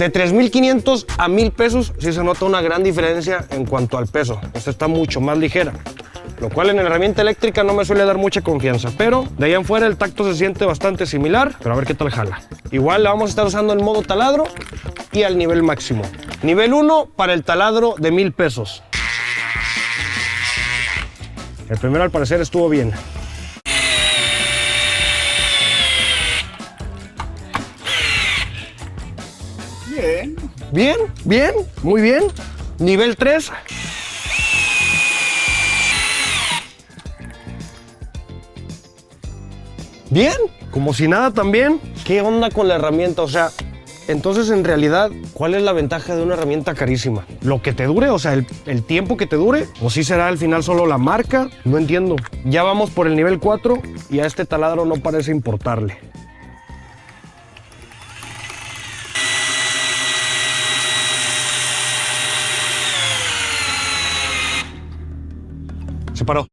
De 3,500 a 1,000 pesos sí se nota una gran diferencia en cuanto al peso. Esta está mucho más ligera, lo cual en la herramienta eléctrica no me suele dar mucha confianza, pero de ahí en fuera el tacto se siente bastante similar, pero a ver qué tal jala. Igual la vamos a estar usando en modo taladro y al nivel máximo. Nivel 1 para el taladro de 1,000 pesos. El primero al parecer estuvo bien. Bien. Bien, bien, muy bien. Nivel 3. Bien, como si nada también. ¿Qué onda con la herramienta? O sea, entonces en realidad, ¿cuál es la ventaja de una herramienta carísima? ¿Lo que te dure? O sea, el tiempo que te dure. ¿O si será al final solo la marca? No entiendo. Ya vamos por el nivel 4 y a este taladro no parece importarle. Se paró.